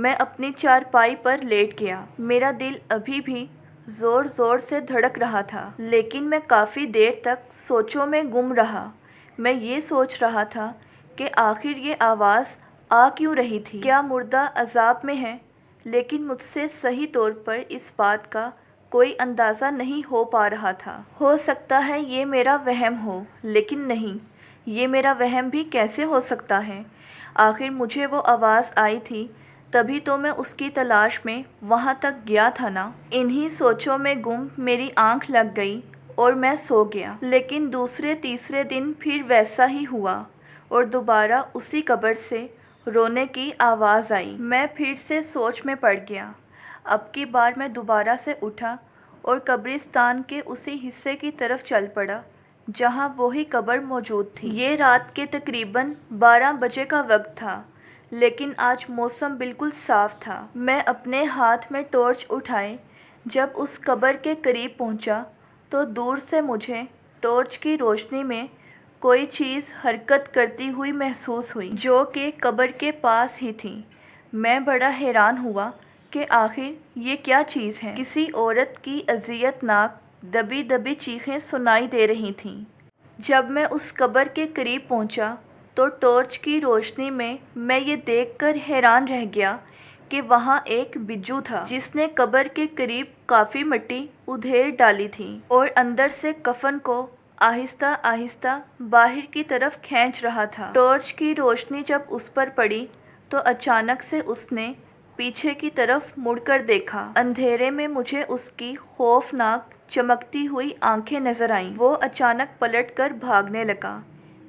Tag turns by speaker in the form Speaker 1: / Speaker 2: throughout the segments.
Speaker 1: میں اپنی چارپائی پر لیٹ گیا۔ میرا دل ابھی بھی زور زور سے دھڑک رہا تھا، لیکن میں کافی دیر تک سوچوں میں گم رہا۔ میں یہ سوچ رہا تھا کہ آخر یہ آواز آ کیوں رہی تھی؟ کیا مردہ عذاب میں ہے؟ لیکن مجھ سے صحیح طور پر اس بات کا کوئی اندازہ نہیں ہو پا رہا تھا۔ ہو سکتا ہے یہ میرا وہم ہو، لیکن نہیں، یہ میرا وہم بھی کیسے ہو سکتا ہے؟ آخر مجھے وہ آواز آئی تھی، تبھی تو میں اس کی تلاش میں وہاں تک گیا تھا نا۔ انہی سوچوں میں گم میری آنکھ لگ گئی اور میں سو گیا۔ لیکن دوسرے تیسرے دن پھر ویسا ہی ہوا اور دوبارہ اسی قبر سے رونے کی آواز آئی۔ میں پھر سے سوچ میں پڑ گیا۔ اب کی بار میں دوبارہ سے اٹھا اور قبرستان کے اسی حصے کی طرف چل پڑا جہاں وہی قبر موجود تھی۔ یہ رات کے تقریباً 12 بجے کا وقت تھا، لیکن آج موسم بالکل صاف تھا۔ میں اپنے ہاتھ میں ٹارچ اٹھائے جب اس قبر کے قریب پہنچا تو دور سے مجھے ٹارچ کی روشنی میں کوئی چیز حرکت کرتی ہوئی محسوس ہوئی، جو کہ قبر کے پاس ہی تھی۔ میں بڑا حیران ہوا کہ آخر یہ کیا چیز ہے۔ کسی عورت کی اذیت ناک دبی دبی چیخیں سنائی دے رہی تھیں۔ جب میں اس قبر کے قریب پہنچا تو ٹارچ کی روشنی میں یہ دیکھ کر حیران رہ گیا کہ وہاں ایک بجو تھا جس نے قبر کے قریب کافی مٹی ادھیڑ ڈالی تھی اور اندر سے کفن کو آہستہ آہستہ باہر کی طرف کھینچ رہا تھا۔ ٹارچ کی روشنی جب اس پر پڑی تو اچانک سے اس نے پیچھے کی طرف مڑ کر دیکھا۔ اندھیرے میں مجھے اس کی خوفناک چمکتی ہوئی آنکھیں نظر آئیں۔ وہ اچانک پلٹ کر بھاگنے لگا۔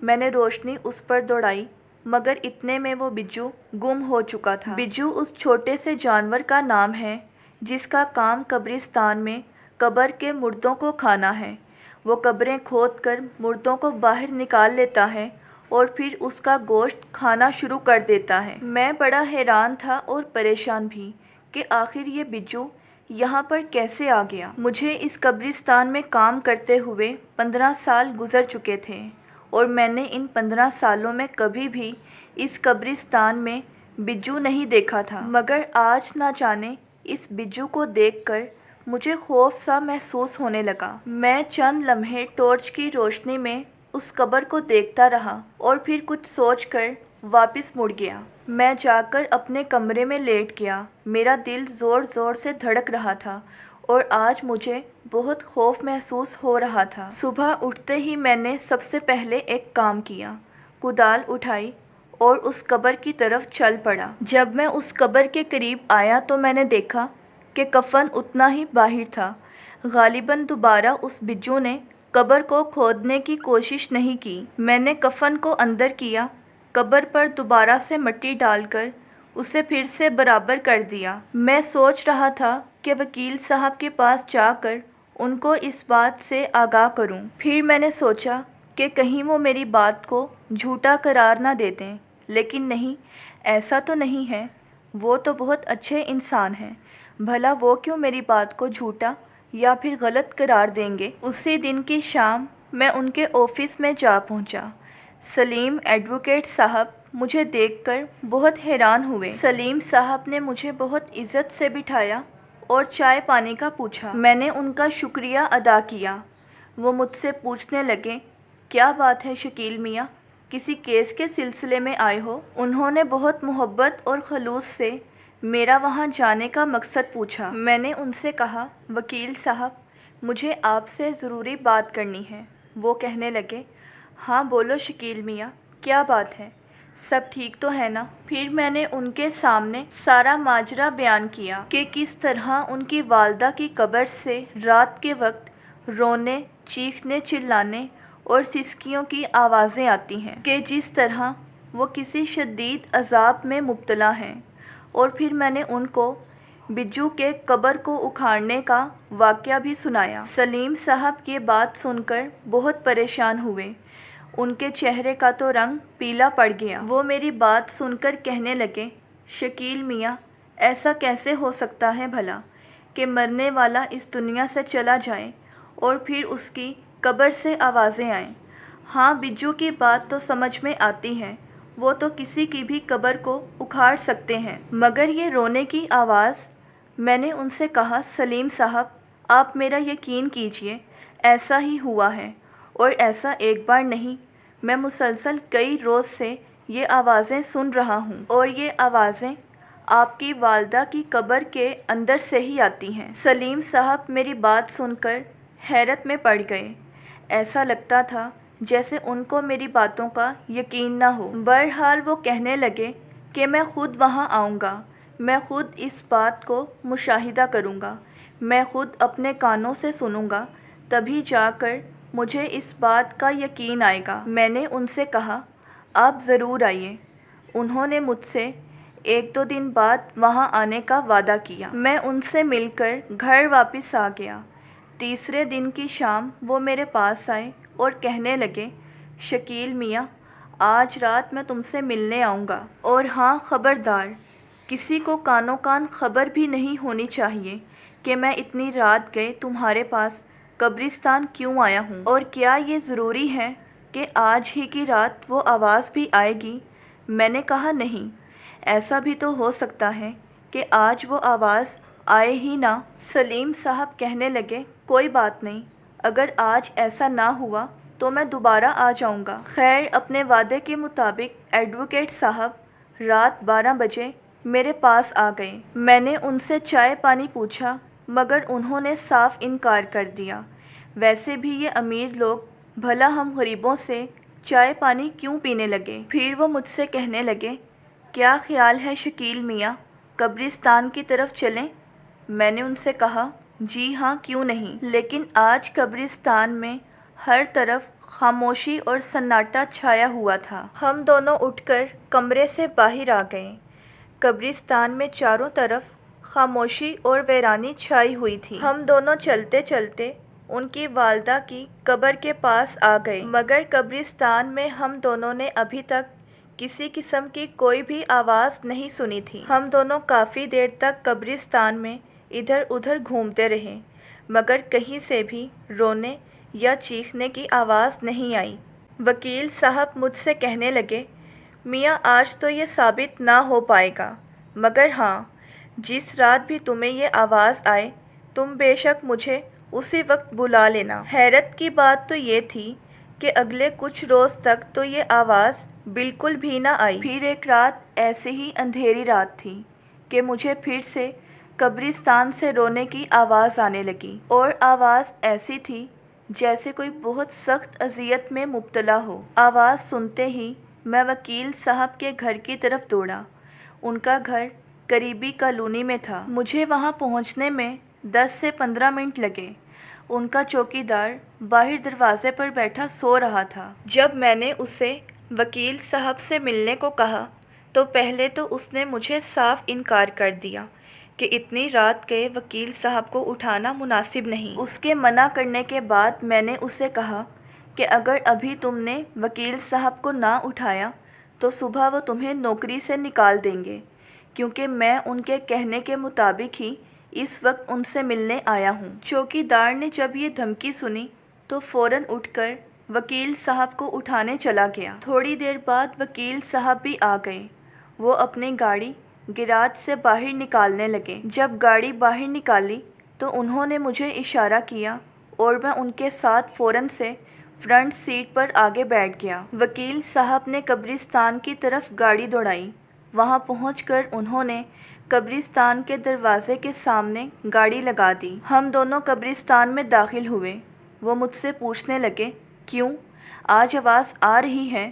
Speaker 1: میں نے روشنی اس پر دوڑائی، مگر اتنے میں وہ بجو گم ہو چکا تھا۔ بجو اس چھوٹے سے جانور کا نام ہے جس کا کام قبرستان میں قبر کے مردوں کو کھانا ہے۔ وہ قبریں کھود کر مردوں کو باہر نکال لیتا ہے اور پھر اس کا گوشت کھانا شروع کر دیتا ہے۔ میں بڑا حیران تھا اور پریشان بھی کہ آخر یہ بجو یہاں پر کیسے آ گیا۔ مجھے اس قبرستان میں کام کرتے ہوئے 15 سال گزر چکے تھے اور میں نے ان 15 سالوں میں کبھی بھی اس قبرستان میں بجو نہیں دیکھا تھا، مگر آج نہ جانے اس بجو کو دیکھ کر مجھے خوف سا محسوس ہونے لگا۔ میں چند لمحے ٹارچ کی روشنی میں اس قبر کو دیکھتا رہا اور پھر کچھ سوچ کر واپس مڑ گیا۔ میں جا کر اپنے کمرے میں لیٹ گیا۔ میرا دل زور زور سے دھڑک رہا تھا اور آج مجھے بہت خوف محسوس ہو رہا تھا۔ صبح اٹھتے ہی میں نے سب سے پہلے ایک کام کیا، کدال اٹھائی اور اس قبر کی طرف چل پڑا۔ جب میں اس قبر کے قریب آیا تو میں نے دیکھا کہ کفن اتنا ہی باہر تھا۔ غالباً دوبارہ اس بجو نے قبر کو کھودنے کی کوشش نہیں کی۔ میں نے کفن کو اندر کیا، قبر پر دوبارہ سے مٹی ڈال کر اسے پھر سے برابر کر دیا۔ میں سوچ رہا تھا کہ وکیل صاحب کے پاس جا کر ان کو اس بات سے آگاہ کروں۔ پھر میں نے سوچا کہ کہیں وہ میری بات کو جھوٹا قرار نہ دے دیں، لیکن نہیں، ایسا تو نہیں ہے، وہ تو بہت اچھے انسان ہیں، بھلا وہ کیوں میری بات کو جھوٹا یا پھر غلط قرار دیں گے۔ اسی دن کی شام میں ان کے آفس میں جا پہنچا۔ سلیم ایڈوکیٹ صاحب مجھے دیکھ کر بہت حیران ہوئے۔ سلیم صاحب نے مجھے بہت عزت سے بٹھایا اور چائے پانی کا پوچھا۔ میں نے ان کا شکریہ ادا کیا۔ وہ مجھ سے پوچھنے لگے، کیا بات ہے شکیل میاں، کسی کیس کے سلسلے میں آئے ہو؟ انہوں نے بہت محبت اور خلوص سے میرا وہاں جانے کا مقصد پوچھا۔ میں نے ان سے کہا، وکیل صاحب مجھے آپ سے ضروری بات کرنی ہے۔ وہ کہنے لگے، ہاں بولو شکیل میاں، کیا بات ہے، سب ٹھیک تو ہے نا؟ پھر میں نے ان کے سامنے سارا ماجرا بیان کیا کہ کس طرح ان کی والدہ کی قبر سے رات کے وقت رونے، چیخنے، چلانے اور سسکیوں کی آوازیں آتی ہیں، کہ جس طرح وہ کسی شدید عذاب میں مبتلا ہیں۔ اور پھر میں نے ان کو بجو کے قبر کو اکھاڑنے کا واقعہ بھی سنایا۔ سلیم صاحب یہ بات سن کر بہت پریشان ہوئے۔ ان کے چہرے کا تو رنگ پیلا پڑ گیا۔ وہ میری بات سن کر کہنے لگے، شکیل میاں ایسا کیسے ہو سکتا ہے بھلا کہ مرنے والا اس دنیا سے چلا جائے اور پھر اس کی قبر سے آوازیں آئیں؟ ہاں بجو کی بات تو سمجھ میں آتی ہے، وہ تو کسی کی بھی قبر کو اکھاڑ سکتے ہیں۔ مگر یہ رونے کی آواز۔ میں نے ان سے کہا سلیم صاحب آپ میرا یقین کیجئے، ایسا ہی ہوا ہے، اور ایسا ایک بار نہیں، میں مسلسل کئی روز سے یہ آوازیں سن رہا ہوں، اور یہ آوازیں آپ کی والدہ کی قبر کے اندر سے ہی آتی ہیں۔ سلیم صاحب میری بات سن کر حیرت میں پڑ گئے۔ ایسا لگتا تھا جیسے ان کو میری باتوں کا یقین نہ ہو۔ بہرحال وہ کہنے لگے کہ میں خود وہاں آؤں گا، میں خود اس بات کو مشاہدہ کروں گا، میں خود اپنے کانوں سے سنوں گا، تبھی جا کر مجھے اس بات کا یقین آئے گا۔ میں نے ان سے کہا آپ ضرور آئیے۔ انہوں نے مجھ سے 1-2 دن بعد وہاں آنے کا وعدہ کیا۔ میں ان سے مل کر گھر واپس آ گیا۔ تیسرے دن کی شام وہ میرے پاس آئے اور کہنے لگے شکیل میاں آج رات میں تم سے ملنے آؤں گا، اور ہاں خبردار، کسی کو کانوں کان خبر بھی نہیں ہونی چاہیے کہ میں اتنی رات گئے تمہارے پاس قبرستان کیوں آیا ہوں، اور کیا یہ ضروری ہے کہ آج ہی کی رات وہ آواز بھی آئے گی؟ میں نے کہا نہیں، ایسا بھی تو ہو سکتا ہے کہ آج وہ آواز آئے ہی نہ۔ سلیم صاحب کہنے لگے کوئی بات نہیں، اگر آج ایسا نہ ہوا تو میں دوبارہ آ جاؤں گا۔ خیر اپنے وعدے کے مطابق ایڈوکیٹ صاحب رات 12 بجے میرے پاس آ گئے۔ میں نے ان سے چائے پانی پوچھا مگر انہوں نے صاف انکار کر دیا۔ ویسے بھی یہ امیر لوگ بھلا ہم غریبوں سے چائے پانی کیوں پینے لگے؟ پھر وہ مجھ سے کہنے لگے کیا خیال ہے شکیل میاں قبرستان کی طرف چلیں؟ میں نے ان سے کہا جی ہاں کیوں نہیں، لیکن آج قبرستان میں ہر طرف خاموشی اور سناٹا چھایا ہوا تھا۔ ہم دونوں اٹھ کر کمرے سے باہر آ گئے۔ قبرستان میں چاروں طرف خاموشی اور ویرانی چھائی ہوئی تھی۔ ہم دونوں چلتے چلتے ان کی والدہ کی قبر کے پاس آ گئے، مگر قبرستان میں ہم دونوں نے ابھی تک کسی قسم کی کوئی بھی آواز نہیں سنی تھی۔ ہم دونوں کافی دیر تک قبرستان میں ادھر ادھر گھومتے رہے، مگر کہیں سے بھی رونے یا چیخنے کی آواز نہیں آئی۔ وکیل صاحب مجھ سے کہنے لگے میاں آج تو یہ ثابت نہ ہو پائے گا، مگر ہاں جس رات بھی تمہیں یہ آواز آئے تم بے شک مجھے اسی وقت بلا لینا۔ حیرت کی بات تو یہ تھی کہ اگلے کچھ روز تک تو یہ آواز بالکل بھی نہ آئی۔ پھر ایک رات ایسے ہی اندھیری رات تھی کہ مجھے پھر سے قبرستان سے رونے کی آواز آنے لگی، اور آواز ایسی تھی جیسے کوئی بہت سخت اذیت میں مبتلا ہو۔ آواز سنتے ہی میں وکیل صاحب کے گھر کی طرف دوڑا۔ ان کا گھر قریبی کالونی میں تھا۔ مجھے وہاں پہنچنے میں 10 سے 15 منٹ لگے۔ ان کا چوکیدار باہر دروازے پر بیٹھا سو رہا تھا۔ جب میں نے اسے وکیل صاحب سے ملنے کو کہا تو پہلے تو اس نے مجھے صاف انکار کر دیا کہ اتنی رات کے وکیل صاحب کو اٹھانا مناسب نہیں۔ اس کے منع کرنے کے بعد میں نے اسے کہا کہ اگر ابھی تم نے وکیل صاحب کو نہ اٹھایا تو صبح وہ تمہیں نوکری سے نکال دیں گے، کیونکہ میں ان کے کہنے کے مطابق ہی اس وقت ان سے ملنے آیا ہوں۔ چوکیدار نے جب یہ دھمکی سنی تو فوراً اٹھ کر وکیل صاحب کو اٹھانے چلا گیا۔ تھوڑی دیر بعد وکیل صاحب بھی آ گئے۔ وہ اپنی گاڑی گراج سے باہر نکالنے لگے۔ جب گاڑی باہر نکالی تو انہوں نے مجھے اشارہ کیا اور میں ان کے ساتھ فوراً سے فرنٹ سیٹ پر آگے بیٹھ گیا۔ وکیل صاحب نے قبرستان کی طرف گاڑی دوڑائی۔ وہاں پہنچ کر انہوں نے قبرستان کے دروازے کے سامنے گاڑی لگا دی۔ ہم دونوں قبرستان میں داخل ہوئے۔ وہ مجھ سے پوچھنے لگے کیوں آج آواز آ رہی ہے؟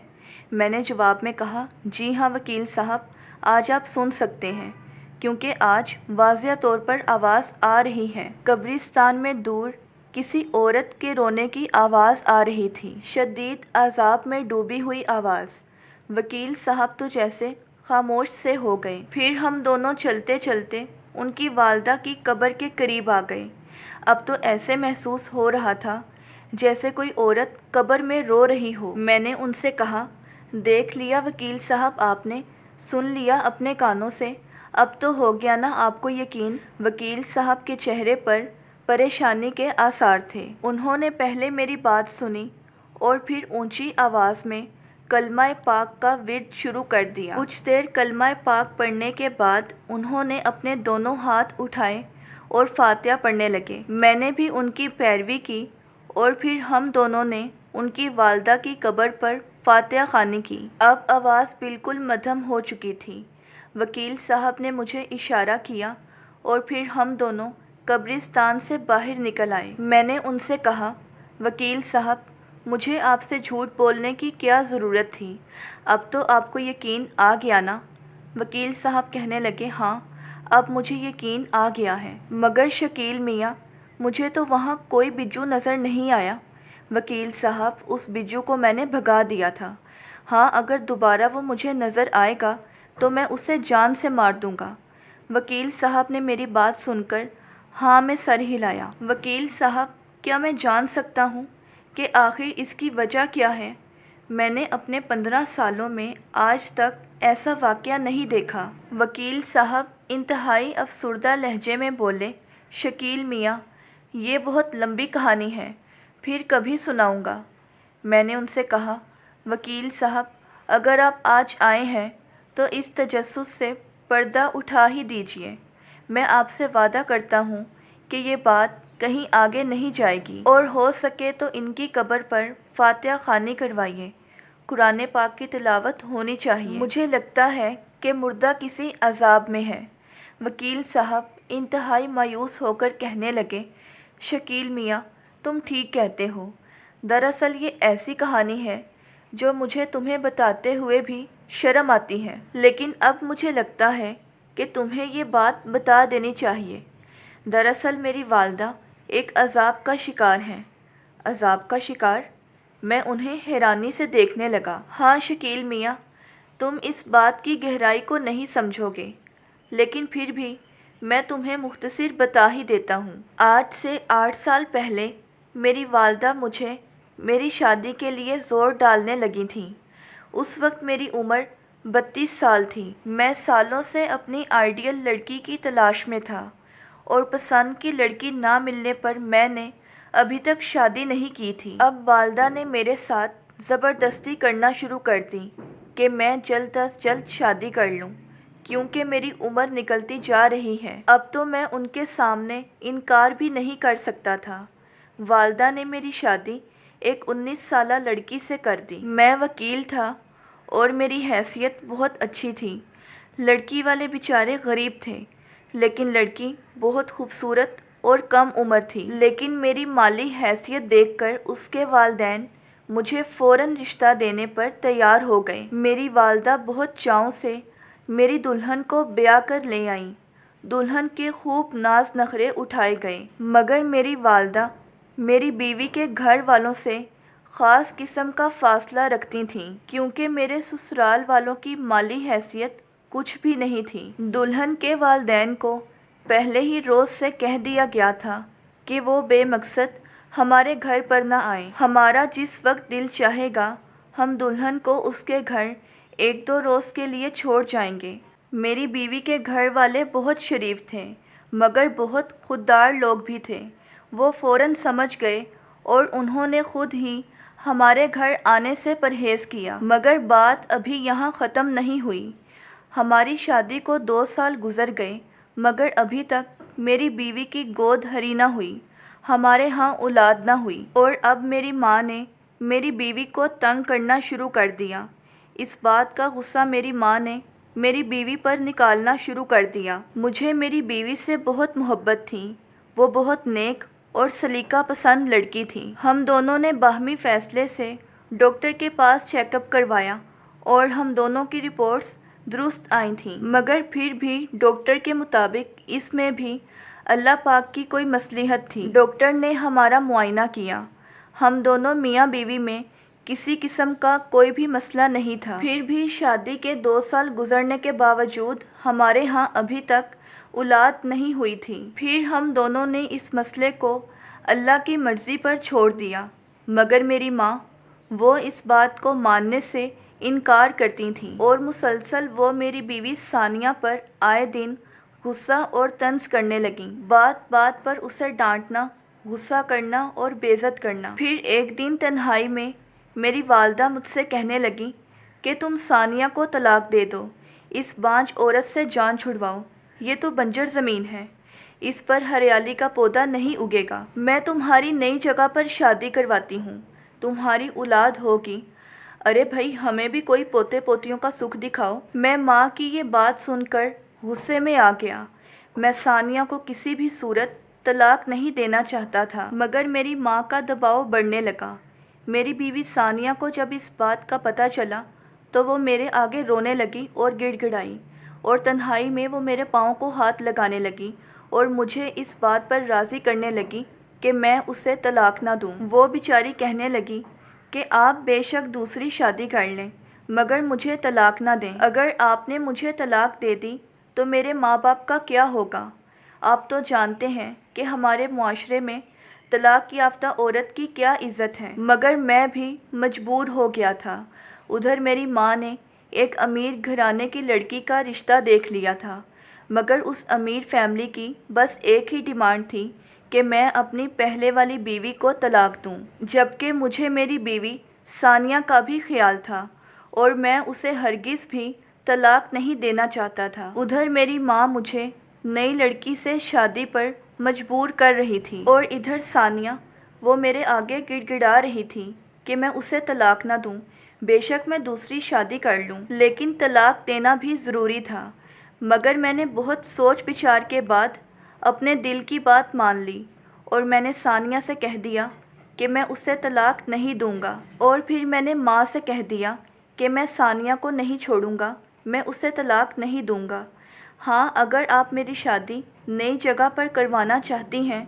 Speaker 1: میں نے جواب میں کہا جی ہاں وکیل صاحب آج آپ سن سکتے ہیں، کیونکہ آج واضح طور پر آواز آ رہی ہے۔ قبرستان میں دور کسی عورت کے رونے کی آواز آ رہی تھی، شدید عذاب میں ڈوبی ہوئی آواز۔ وکیل صاحب تو جیسے خاموش سے ہو گئے۔ پھر ہم دونوں چلتے چلتے ان کی والدہ کی قبر کے قریب آ گئے۔ اب تو ایسے محسوس ہو رہا تھا جیسے کوئی عورت قبر میں رو رہی ہو۔ میں نے ان سے کہا دیکھ لیا وکیل صاحب آپ نے، سن لیا اپنے کانوں سے، اب تو ہو گیا نا آپ کو یقین؟ وکیل صاحب کے چہرے پر پریشانی کے آثار تھے۔ انہوں نے پہلے میری بات سنی اور پھر اونچی آواز میں کلمہ پاک کا ورد شروع کر دیا۔ کچھ دیر کلمہ پاک پڑھنے کے بعد انہوں نے اپنے دونوں ہاتھ اٹھائے اور فاتحہ پڑھنے لگے۔ میں نے بھی ان کی پیروی کی اور پھر ہم دونوں نے ان کی والدہ کی قبر پر فاتحہ خوانی کی۔ اب آواز بالکل مدھم ہو چکی تھی۔ وکیل صاحب نے مجھے اشارہ کیا اور پھر ہم دونوں قبرستان سے باہر نکل آئے۔ میں نے ان سے کہا، وکیل صاحب، مجھے آپ سے جھوٹ بولنے کی کیا ضرورت تھی؟ اب تو آپ کو یقین آ گیا نا؟ وکیل صاحب کہنے لگے، ہاں، اب مجھے یقین آ گیا ہے، مگر شکیل میاں، مجھے تو وہاں کوئی بجو نظر نہیں آیا۔ وکیل صاحب، اس بجو کو میں نے بھگا دیا تھا۔ ہاں، اگر دوبارہ وہ مجھے نظر آئے گا تو میں اسے جان سے مار دوں گا۔ وکیل صاحب نے میری بات سن کر ہاں میں سر ہلایا۔ وکیل صاحب، کیا میں جان سکتا ہوں کہ آخر اس کی وجہ کیا ہے؟ میں نے اپنے 15 سالوں میں آج تک ایسا واقعہ نہیں دیکھا۔ وکیل صاحب انتہائی افسردہ لہجے میں بولے، شکیل میاں، یہ بہت لمبی کہانی ہے، پھر کبھی سناؤں گا۔ میں نے ان سے کہا، وکیل صاحب، اگر آپ آج آئے ہیں تو اس تجسس سے پردہ اٹھا ہی دیجیے۔ میں آپ سے وعدہ کرتا ہوں کہ یہ بات کہیں آگے نہیں جائے گی، اور ہو سکے تو ان کی قبر پر فاتحہ خوانی کروائیے۔ قرآن پاک کی تلاوت ہونی چاہیے۔ مجھے لگتا ہے کہ مردہ کسی عذاب میں ہے۔ وکیل صاحب انتہائی مایوس ہو کر کہنے لگے، شکیل میاں، تم ٹھیک کہتے ہو۔ دراصل یہ ایسی کہانی ہے جو مجھے تمہیں بتاتے ہوئے بھی شرم آتی ہے، لیکن اب مجھے لگتا ہے کہ تمہیں یہ بات بتا دینی چاہیے۔ دراصل میری والدہ ایک عذاب کا شکار ہیں۔ عذاب کا شکار؟ میں انہیں حیرانی سے دیکھنے لگا۔ ہاں شکیل میاں، تم اس بات کی گہرائی کو نہیں سمجھو گے، لیکن پھر بھی میں تمہیں مختصر بتا ہی دیتا ہوں۔ آج سے 8 سال پہلے میری والدہ مجھے میری شادی کے لیے زور ڈالنے لگی تھیں۔ اس وقت میری عمر 32 سال تھی۔ میں سالوں سے اپنی آئیڈیل لڑکی کی تلاش میں تھا، اور پسند کی لڑکی نہ ملنے پر میں نے ابھی تک شادی نہیں کی تھی۔ اب والدہ نے میرے ساتھ زبردستی کرنا شروع کر دی کہ میں جلد از جلد شادی کر لوں، کیونکہ میری عمر نکلتی جا رہی ہے۔ اب تو میں ان کے سامنے انکار بھی نہیں کر سکتا تھا۔ والدہ نے میری شادی ایک 19 سالہ لڑکی سے کر دی۔ میں وکیل تھا اور میری حیثیت بہت اچھی تھی۔ لڑکی والے بیچارے غریب تھے، لیکن لڑکی بہت خوبصورت اور کم عمر تھی۔ لیکن میری مالی حیثیت دیکھ کر اس کے والدین مجھے فوراً رشتہ دینے پر تیار ہو گئے۔ میری والدہ بہت چاؤں سے میری دلہن کو بیاہ کر لے آئیں۔ دلہن کے خوب ناز نخرے اٹھائے گئے، مگر میری والدہ میری بیوی کے گھر والوں سے خاص قسم کا فاصلہ رکھتی تھیں، کیونکہ میرے سسرال والوں کی مالی حیثیت کچھ بھی نہیں تھی۔ دلہن کے والدین کو پہلے ہی روز سے کہہ دیا گیا تھا کہ وہ بے مقصد ہمارے گھر پر نہ آئیں۔ ہمارا جس وقت دل چاہے گا ہم دلہن کو اس کے گھر 1-2 روز کے لیے چھوڑ جائیں گے۔ میری بیوی کے گھر والے بہت شریف تھے، مگر بہت خوددار لوگ بھی تھے۔ وہ فوراً سمجھ گئے اور انہوں نے خود ہی ہمارے گھر آنے سے پرہیز کیا۔ مگر بات ابھی یہاں ختم نہیں ہوئی۔ ہماری شادی کو 2 سال گزر گئے، مگر ابھی تک میری بیوی کی گود ہری نہ ہوئی، ہمارے ہاں اولاد نہ ہوئی، اور اب میری ماں نے میری بیوی کو تنگ کرنا شروع کر دیا۔ اس بات کا غصہ میری ماں نے میری بیوی پر نکالنا شروع کر دیا۔ مجھے میری بیوی سے بہت محبت تھی۔ وہ بہت نیک اور سلیقہ پسند لڑکی تھی۔ ہم دونوں نے باہمی فیصلے سے ڈاکٹر کے پاس چیک اپ کروایا اور ہم دونوں کی رپورٹس درست آئی تھیں، مگر پھر بھی ڈاکٹر کے مطابق اس میں بھی اللہ پاک کی کوئی مصلحت تھی۔ ڈاکٹر نے ہمارا معائنہ کیا، ہم دونوں میاں بیوی میں کسی قسم کا کوئی بھی مسئلہ نہیں تھا۔ پھر بھی شادی کے 2 سال گزرنے کے باوجود ہمارے ہاں ابھی تک اولاد نہیں ہوئی تھی۔ پھر ہم دونوں نے اس مسئلے کو اللہ کی مرضی پر چھوڑ دیا، مگر میری ماں وہ اس بات کو ماننے سے انکار کرتی تھیں، اور مسلسل وہ میری بیوی ثانیہ پر آئے دن غصہ اور طنز کرنے لگیں، بات بات پر اسے ڈانٹنا، غصہ کرنا اور بے عزت کرنا۔ پھر ایک دن تنہائی میں میری والدہ مجھ سے کہنے لگیں کہ تم ثانیہ کو طلاق دے دو، اس بانجھ عورت سے جان چھڑواؤ، یہ تو بنجر زمین ہے، اس پر ہریالی کا پودا نہیں اگے گا، میں تمہاری نئی جگہ پر شادی کرواتی ہوں، تمہاری اولاد ہوگی۔ ارے بھائی، ہمیں بھی کوئی پوتے پوتیوں کا سکھ دکھاؤ۔ میں ماں کی یہ بات سن کر غصے میں آ گیا۔ میں ثانیہ کو کسی بھی صورت طلاق نہیں دینا چاہتا تھا، مگر میری ماں کا دباؤ بڑھنے لگا۔ میری بیوی ثانیہ کو جب اس بات کا پتہ چلا تو وہ میرے آگے رونے لگی اور گڑ گڑائی، اور تنہائی میں وہ میرے پاؤں کو ہاتھ لگانے لگی اور مجھے اس بات پر راضی کرنے لگی کہ میں اسے طلاق نہ دوں۔ وہ بیچاری کہنے لگی کہ آپ بے شک دوسری شادی کر لیں، مگر مجھے طلاق نہ دیں۔ اگر آپ نے مجھے طلاق دے دی تو میرے ماں باپ کا کیا ہوگا؟ آپ تو جانتے ہیں کہ ہمارے معاشرے میں طلاق یافتہ عورت کی کیا عزت ہے۔ مگر میں بھی مجبور ہو گیا تھا۔ ادھر میری ماں نے ایک امیر گھرانے کی لڑکی کا رشتہ دیکھ لیا تھا، مگر اس امیر فیملی کی بس ایک ہی ڈیمانڈ تھی کہ میں اپنی پہلے والی بیوی کو طلاق دوں، جبکہ مجھے میری بیوی ثانیہ کا بھی خیال تھا اور میں اسے ہرگز بھی طلاق نہیں دینا چاہتا تھا۔ ادھر میری ماں مجھے نئی لڑکی سے شادی پر مجبور کر رہی تھی اور ادھر ثانیہ، وہ میرے آگے گڑ گڑا رہی تھی کہ میں اسے طلاق نہ دوں، بے شک میں دوسری شادی کر لوں، لیکن طلاق دینا بھی ضروری تھا۔ مگر میں نے بہت سوچ بچار کے بعد اپنے دل کی بات مان لی اور میں نے ثانیہ سے کہہ دیا کہ میں اسے طلاق نہیں دوں گا، اور پھر میں نے ماں سے کہہ دیا کہ میں ثانیہ کو نہیں چھوڑوں گا، میں اسے طلاق نہیں دوں گا۔ ہاں، اگر آپ میری شادی نئی جگہ پر کروانا چاہتی ہیں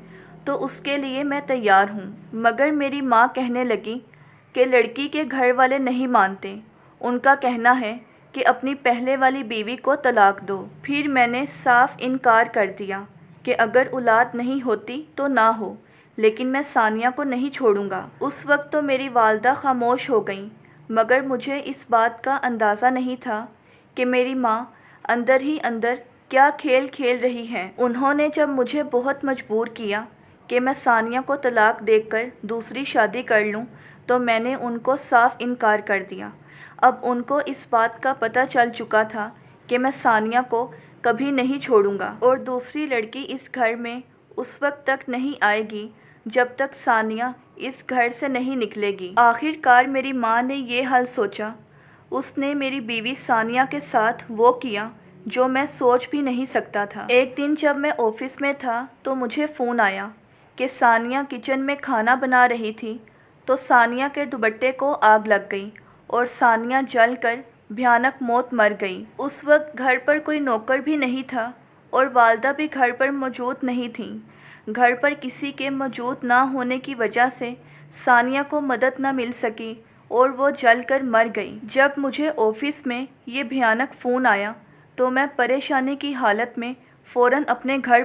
Speaker 1: تو اس کے لیے میں تیار ہوں۔ مگر میری ماں کہنے لگی کہ لڑکی کے گھر والے نہیں مانتے، ان کا کہنا ہے کہ اپنی پہلے والی بیوی کو طلاق دو۔ پھر میں نے صاف انکار کر دیا کہ اگر اولاد نہیں ہوتی تو نہ ہو، لیکن میں ثانیہ کو نہیں چھوڑوں گا۔ اس وقت تو میری والدہ خاموش ہو گئیں، مگر مجھے اس بات کا اندازہ نہیں تھا کہ میری ماں اندر ہی اندر کیا کھیل کھیل رہی ہیں۔ انہوں نے جب مجھے بہت مجبور کیا کہ میں ثانیہ کو طلاق دے کر دوسری شادی کر لوں تو میں نے ان کو صاف انکار کر دیا۔ اب ان کو اس بات کا پتہ چل چکا تھا کہ میں ثانیہ کو کبھی نہیں چھوڑوں گا اور دوسری لڑکی اس گھر میں اس وقت تک نہیں آئے گی جب تک ثانیہ اس گھر سے نہیں نکلے گی۔ آخر کار میری ماں نے یہ حل سوچا۔ اس نے میری بیوی ثانیہ کے ساتھ وہ کیا جو میں سوچ بھی نہیں سکتا تھا۔ ایک دن جب میں آفس میں تھا تو مجھے فون آیا کہ ثانیہ کچن میں کھانا بنا رہی تھی تو ثانیہ کے دوپٹے کو آگ لگ گئی اور ثانیہ جل کر بھیانک موت مر گئی۔ اس وقت گھر پر کوئی نوکر بھی نہیں تھا اور والدہ بھی گھر پر موجود نہیں تھیں۔ گھر پر کسی کے موجود نہ ہونے کی وجہ سے ثانیہ کو مدد نہ مل سکی اور وہ جل کر مر گئی۔ جب مجھے آفس میں یہ بھیانک فون آیا تو میں پریشانی کی حالت میں فوراً اپنے گھر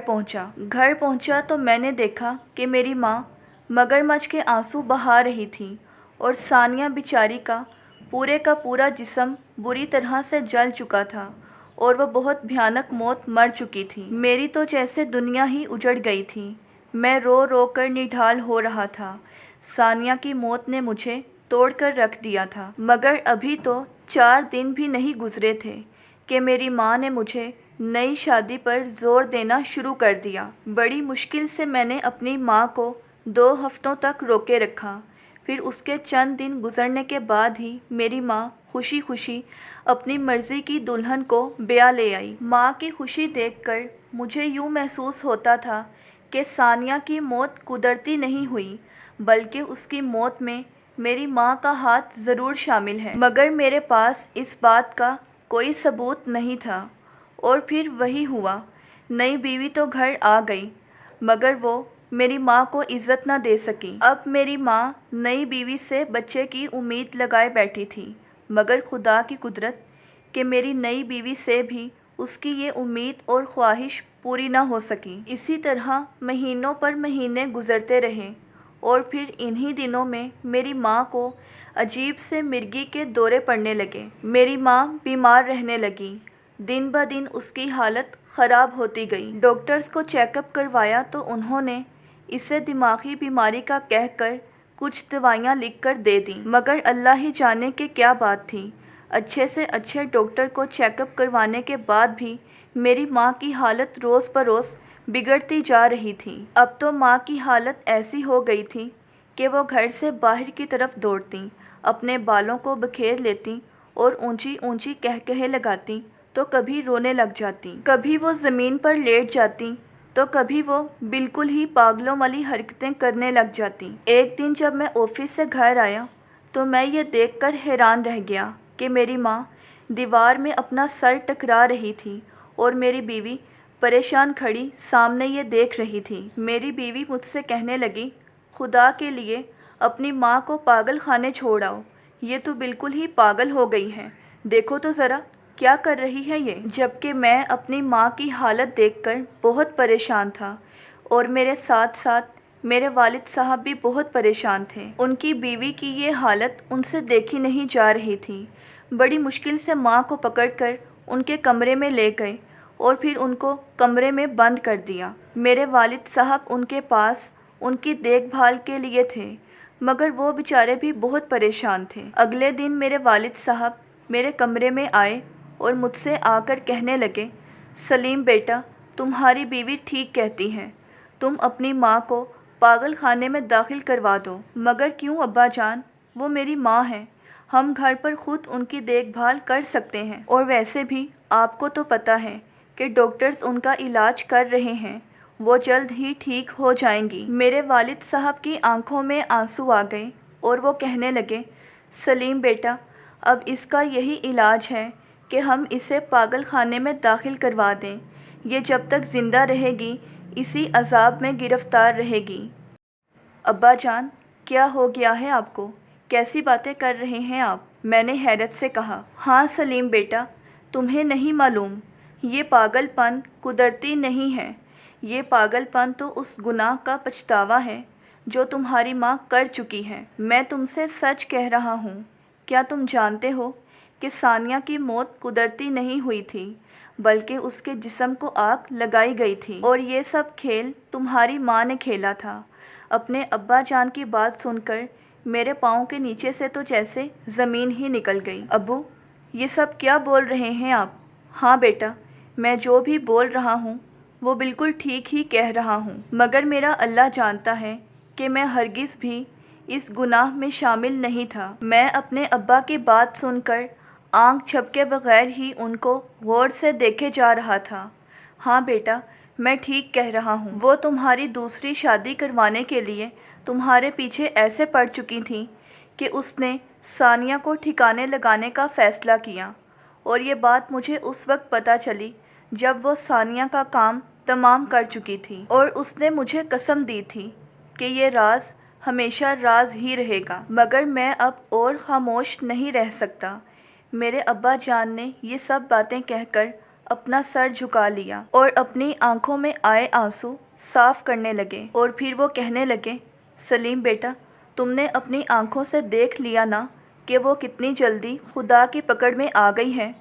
Speaker 1: پہنچا تو میں نے دیکھا کہ میری ماں مگرمچھ کے آنسو بہا رہی تھی اور ثانیہ بیچاری کا پورا جسم بری طرح سے جل چکا تھا اور وہ بہت بھیانک موت مر چکی تھی۔ میری تو جیسے دنیا ہی اجڑ گئی تھی۔ میں رو رو کر نڈھال ہو رہا تھا۔ ثانیہ کی موت نے مجھے توڑ کر رکھ دیا تھا، مگر ابھی تو 4 دن بھی نہیں گزرے تھے کہ میری ماں نے مجھے نئی شادی پر زور دینا شروع کر دیا۔ بڑی مشکل سے میں نے اپنی ماں کو 2 ہفتوں تک روکے رکھا، پھر اس کے چند دن گزرنے کے بعد ہی میری ماں خوشی خوشی اپنی مرضی کی دلہن کو بیاہ لے آئی۔ ماں کی خوشی دیکھ کر مجھے یوں محسوس ہوتا تھا کہ ثانیہ کی موت قدرتی نہیں ہوئی، بلکہ اس کی موت میں میری ماں کا ہاتھ ضرور شامل ہے، مگر میرے پاس اس بات کا کوئی ثبوت نہیں تھا۔ اور پھر وہی ہوا، نئی بیوی تو گھر آ گئی، مگر وہ میری ماں کو عزت نہ دے سکی۔ اب میری ماں نئی بیوی سے بچے کی امید لگائے بیٹھی تھی، مگر خدا کی قدرت کہ میری نئی بیوی سے بھی اس کی یہ امید اور خواہش پوری نہ ہو سکی۔ اسی طرح مہینوں پر مہینے گزرتے رہے اور پھر انہی دنوں میں میری ماں کو عجیب سے مرگی کے دورے پڑنے لگے۔ میری ماں بیمار رہنے لگی، دن بہ دن اس کی حالت خراب ہوتی گئی۔ ڈاکٹرز کو چیک اپ کروایا تو انہوں نے اسے دماغی بیماری کا کہہ کر کچھ دوائیاں لکھ کر دے دیں، مگر اللہ ہی جانے کہ کیا بات تھی، اچھے سے اچھے ڈاکٹر کو چیک اپ کروانے کے بعد بھی میری ماں کی حالت روز بروز بگڑتی جا رہی تھی۔ اب تو ماں کی حالت ایسی ہو گئی تھی کہ وہ گھر سے باہر کی طرف دوڑتیں، اپنے بالوں کو بکھیر لیتیں اور اونچی اونچی کہکہے لگاتیں تو کبھی رونے لگ جاتیں، کبھی وہ زمین پر لیٹ جاتیں تو کبھی وہ بالکل ہی پاگلوں والی حرکتیں کرنے لگ جاتیں۔ ایک دن جب میں آفس سے گھر آیا تو میں یہ دیکھ کر حیران رہ گیا کہ میری ماں دیوار میں اپنا سر ٹکرا رہی تھی اور میری بیوی پریشان کھڑی سامنے یہ دیکھ رہی تھی۔ میری بیوی مجھ سے کہنے لگی، خدا کے لیے اپنی ماں کو پاگل خانے چھوڑ آؤ، یہ تو بالکل ہی پاگل ہو گئی ہے، دیکھو تو ذرا کیا کر رہی ہے یہ۔ جبکہ میں اپنی ماں کی حالت دیکھ کر بہت پریشان تھا اور میرے ساتھ ساتھ میرے والد صاحب بھی بہت پریشان تھے۔ ان کی بیوی کی یہ حالت ان سے دیکھی نہیں جا رہی تھی۔ بڑی مشکل سے ماں کو پکڑ کر ان کے کمرے میں لے گئے اور پھر ان کو کمرے میں بند کر دیا۔ میرے والد صاحب ان کے پاس ان کی دیکھ بھال کے لیے تھے، مگر وہ بیچارے بھی بہت پریشان تھے۔ اگلے دن میرے والد صاحب میرے کمرے میں آئے اور مجھ سے آ کر کہنے لگے، سلیم بیٹا، تمہاری بیوی ٹھیک کہتی ہے، تم اپنی ماں کو پاگل خانے میں داخل کروا دو۔ مگر کیوں ابا جان، وہ میری ماں ہے، ہم گھر پر خود ان کی دیکھ بھال کر سکتے ہیں، اور ویسے بھی آپ کو تو پتہ ہے کہ ڈاکٹرز ان کا علاج کر رہے ہیں، وہ جلد ہی ٹھیک ہو جائیں گی۔ میرے والد صاحب کی آنکھوں میں آنسو آ گئے اور وہ کہنے لگے، سلیم بیٹا، اب اس کا یہی علاج ہے کہ ہم اسے پاگل خانے میں داخل کروا دیں، یہ جب تک زندہ رہے گی اسی عذاب میں گرفتار رہے گی۔ ابا جان، کیا ہو گیا ہے آپ کو؟ کیسی باتیں کر رہے ہیں آپ؟ میں نے حیرت سے کہا۔ ہاں سلیم بیٹا، تمہیں نہیں معلوم، یہ پاگل پن قدرتی نہیں ہے، یہ پاگل پن تو اس گناہ کا پچھتاوا ہے جو تمہاری ماں کر چکی ہے۔ میں تم سے سچ کہہ رہا ہوں، کیا تم جانتے ہو کہ ثانیہ کی موت قدرتی نہیں ہوئی تھی بلکہ اس کے جسم کو آگ لگائی گئی تھی، اور یہ سب کھیل تمہاری ماں نے کھیلا تھا۔ اپنے ابا جان کی بات سن کر میرے پاؤں کے نیچے سے تو جیسے زمین ہی نکل گئی۔ ابو، یہ سب کیا بول رہے ہیں آپ؟ ہاں بیٹا، میں جو بھی بول رہا ہوں وہ بالکل ٹھیک ہی کہہ رہا ہوں، مگر میرا اللہ جانتا ہے کہ میں ہرگز بھی اس گناہ میں شامل نہیں تھا۔ میں اپنے ابا کی بات سن کر آنکھ جھپکے بغیر ہی ان کو غور سے دیکھے جا رہا تھا۔ ہاں بیٹا، میں ٹھیک کہہ رہا ہوں، وہ تمہاری دوسری شادی کروانے کے لیے تمہارے پیچھے ایسے پڑ چکی تھیں کہ اس نے ثانیہ کو ٹھکانے لگانے کا فیصلہ کیا، اور یہ بات مجھے اس وقت پتہ چلی جب وہ ثانیہ کا کام تمام کر چکی تھی، اور اس نے مجھے قسم دی تھی کہ یہ راز ہمیشہ راز ہی رہے گا، مگر میں اب اور خاموش نہیں رہ سکتا۔ میرے ابا جان نے یہ سب باتیں کہہ کر اپنا سر جھکا لیا اور اپنی آنکھوں میں آئے آنسو صاف کرنے لگے، اور پھر وہ کہنے لگے، سلیم بیٹا، تم نے اپنی آنکھوں سے دیکھ لیا نا کہ وہ کتنی جلدی خدا کی پکڑ میں آ گئی ہے،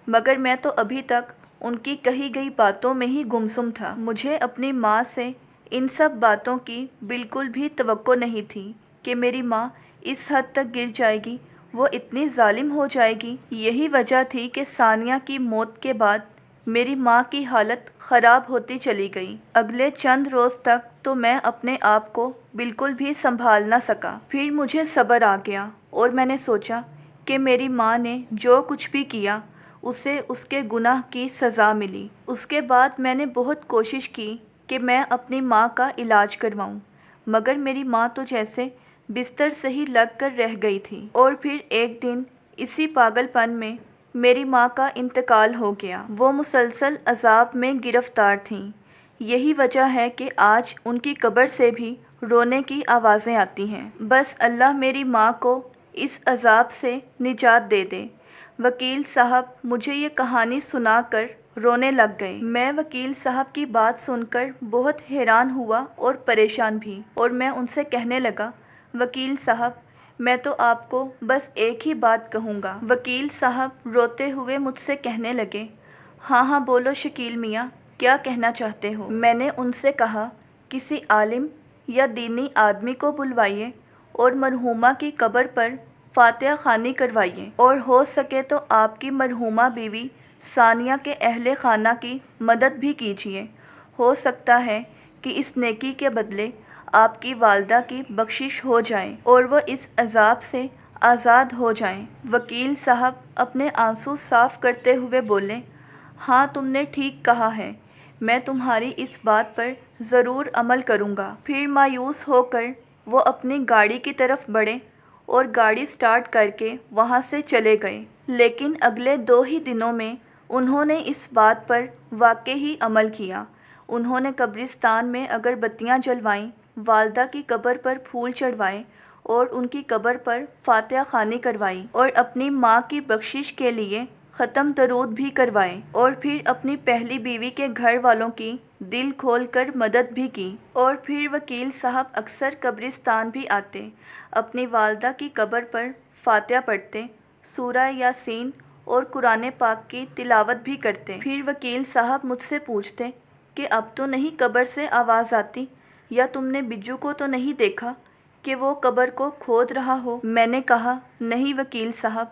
Speaker 1: مگر میں تو ابھی تک ان کی کہی گئی باتوں میں ہی گمسم تھا۔ مجھے اپنی ماں سے ان سب باتوں کی بالکل بھی توقع نہیں تھی کہ میری ماں اس حد تک گر جائے گی، وہ اتنی ظالم ہو جائے گی۔ یہی وجہ تھی کہ ثانیہ کی موت کے بعد میری ماں کی حالت خراب ہوتی چلی گئی۔ اگلے چند روز تک تو میں اپنے آپ کو بالکل بھی سنبھال نہ سکا۔ پھر مجھے صبر آ گیا اور میں نے سوچا کہ میری ماں نے جو کچھ بھی کیا اسے اس کے گناہ کی سزا ملی۔ اس کے بعد میں نے بہت کوشش کی کہ میں اپنی ماں کا علاج کرواؤں، مگر میری ماں تو جیسے بستر سے ہی لگ کر رہ گئی تھی، اور پھر ایک دن اسی پاگل پن میں میری ماں کا انتقال ہو گیا۔ وہ مسلسل عذاب میں گرفتار تھیں، یہی وجہ ہے کہ آج ان کی قبر سے بھی رونے کی آوازیں آتی ہیں۔ بس اللہ میری ماں کو اس عذاب سے نجات دے دے۔ وکیل صاحب مجھے یہ کہانی سنا کر رونے لگ گئے۔ میں وکیل صاحب کی بات سن کر بہت حیران ہوا اور پریشان بھی، اور میں ان سے کہنے لگا، وکیل صاحب، میں تو آپ کو بس ایک ہی بات کہوں گا۔ وکیل صاحب روتے ہوئے مجھ سے کہنے لگے، ہاں ہاں بولو شکیل میاں، کیا کہنا چاہتے ہو؟ میں نے ان سے کہا، کسی عالم یا دینی آدمی کو بلوائیے اور مرحومہ کی قبر پر فاتحہ خوانی کروائیے، اور ہو سکے تو آپ کی مرحومہ بیوی ثانیہ کے اہل خانہ کی مدد بھی کیجیے۔ ہو سکتا ہے کہ اس نیکی کے بدلے آپ کی والدہ کی بخشش ہو جائے اور وہ اس عذاب سے آزاد ہو جائیں۔ وکیل صاحب اپنے آنسو صاف کرتے ہوئے بولے، ہاں تم نے ٹھیک کہا ہے، میں تمہاری اس بات پر ضرور عمل کروں گا۔ پھر مایوس ہو کر وہ اپنی گاڑی کی طرف بڑھے اور گاڑی سٹارٹ کر کے وہاں سے چلے گئے۔ لیکن اگلے 2 ہی دنوں میں انہوں نے اس بات پر واقعی عمل کیا۔ انہوں نے قبرستان میں اگر بتیاں جلوائیں، والدہ کی قبر پر پھول چڑھوائے اور ان کی قبر پر فاتحہ خوانی کروائی، اور اپنی ماں کی بخشش کے لیے ختم درود بھی کروائے، اور پھر اپنی پہلی بیوی کے گھر والوں کی دل کھول کر مدد بھی کی۔ اور پھر وکیل صاحب اکثر قبرستان بھی آتے، اپنی والدہ کی قبر پر فاتحہ پڑھتے، سورہ یاسین اور قرآن پاک کی تلاوت بھی کرتے۔ پھر وکیل صاحب مجھ سے پوچھتے کہ اب تو نہیں قبر سے آواز آتی، یا تم نے بجو کو تو نہیں دیکھا کہ وہ قبر کو کھود رہا ہو؟ میں نے کہا، نہیں وکیل صاحب،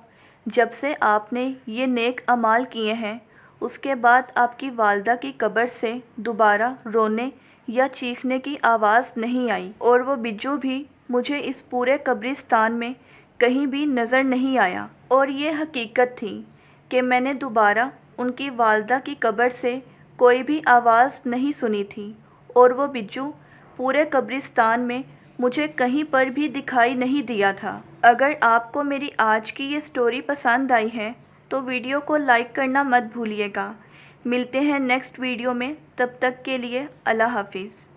Speaker 1: جب سے آپ نے یہ نیک اعمال کیے ہیں اس کے بعد آپ کی والدہ کی قبر سے دوبارہ رونے یا چیخنے کی آواز نہیں آئی، اور وہ بجو بھی مجھے اس پورے قبرستان میں کہیں بھی نظر نہیں آیا۔ اور یہ حقیقت تھی کہ میں نے دوبارہ ان کی والدہ کی قبر سے کوئی بھی آواز نہیں سنی تھی، اور وہ بجو پورے قبرستان میں مجھے کہیں پر بھی دکھائی نہیں دیا تھا۔ اگر آپ کو میری آج کی یہ سٹوری پسند آئی ہے تو ویڈیو کو لائک کرنا مت بھولیے گا۔ ملتے ہیں نیکسٹ ویڈیو میں، تب تک کے لیے اللہ حافظ۔